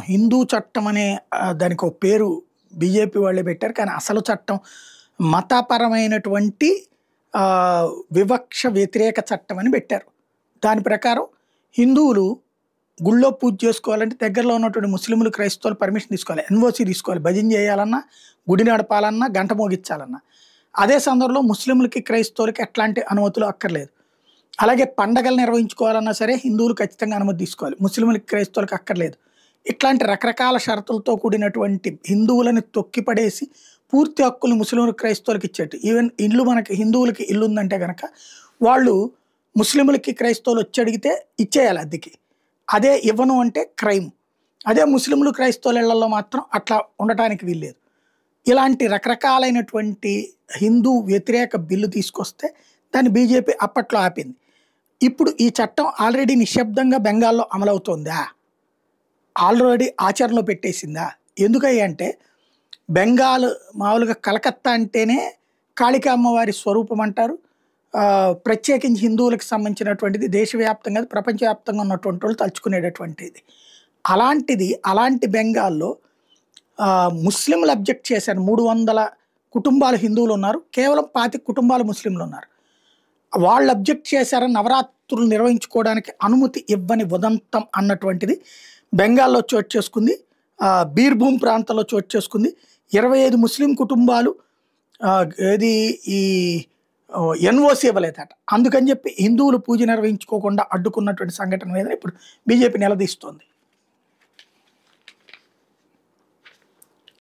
హిందూ చట్టం అనే దానికి ఒక పేరు బీజేపీ వాళ్ళే పెట్టారు. కానీ అసలు చట్టం మతపరమైనటువంటి వివక్ష వ్యతిరేక చట్టం అని పెట్టారు. దాని ప్రకారం హిందువులు గుళ్ళో పూజ చేసుకోవాలంటే దగ్గరలో ఉన్నటువంటి ముస్లింలు, క్రైస్తవులు పర్మిషన్ తీసుకోవాలి. ఎన్ఓసి తీసుకోవాలి. భజన చేయాలన్నా, గుడి నడపాలన్నా, గంట మోగించాలన్నా. అదే సందర్భంలో ముస్లింలకి, క్రైస్తవులకి ఎట్లాంటి అనుమతులు అక్కర్లేదు. అలాగే పండగలు నిర్వహించుకోవాలన్నా సరే హిందువులు ఖచ్చితంగా అనుమతి తీసుకోవాలి. ముస్లింలకి, క్రైస్తవులకి అక్కర్లేదు. ఇట్లాంటి రకరకాల షరతులతో కూడినటువంటి హిందువులని తొక్కిపడేసి పూర్తి హక్కులు ముస్లింలు, క్రైస్తవులకి ఇచ్చేట్టు. ఈవెన్ ఇల్లు మనకి హిందువులకి ఇల్లు ఉందంటే కనుక వాళ్ళు ముస్లింలకి, క్రైస్తవులు వచ్చి అడిగితే ఇచ్చేయాలి అద్దెకి. అదే ఇవ్వను అంటే క్రైమ్. అదే ముస్లింలు, క్రైస్తవుల ఇళ్లలో మాత్రం అట్లా ఉండటానికి వీల్లేదు. ఇలాంటి రకరకాలైనటువంటి హిందూ వ్యతిరేక బిల్లు తీసుకొస్తే దాన్ని బీజేపీ అప్పట్లో ఆపింది. ఇప్పుడు ఈ చట్టం ఆల్రెడీ నిశ్శబ్దంగా బెంగాల్లో అమలవుతోందా? ఆల్రెడీ ఆచరణలో పెట్టేసిందా? ఎందుకయ్యా అంటే బెంగాల్ మామూలుగా కలకత్తా అంటేనే కాళికా అమ్మవారి స్వరూపం అంటారు. ప్రత్యేకించి హిందువులకు సంబంధించినటువంటిది దేశవ్యాప్తంగా ప్రపంచవ్యాప్తంగా ఉన్నటువంటి వాళ్ళు తలుచుకునేటటువంటిది. అలాంటి బెంగాల్లో ముస్లింలు అబ్జెక్ట్ చేశారు. 300 కుటుంబాలు హిందువులు ఉన్నారు, కేవలం 25 కుటుంబాలు ముస్లింలు ఉన్నారు. వాళ్ళు అబ్జెక్ట్ చేశారని నవరాత్రులు నిర్వహించుకోవడానికి అనుమతి ఇవ్వని ఉదంతం అన్నటువంటిది బెంగాల్లో చోటు చేసుకుంది. బీర్భూమ్ ప్రాంతంలో చోటు చేసుకుంది. 25 ముస్లిం కుటుంబాలు ఏది ఈ ఎన్ఓసి ఇవ్వలేదట. అందుకని చెప్పి హిందువులు పూజ నిర్వహించుకోకుండా అడ్డుకున్నటువంటి సంఘటన మీద ఇప్పుడు బీజేపీ నిలదీస్తోంది.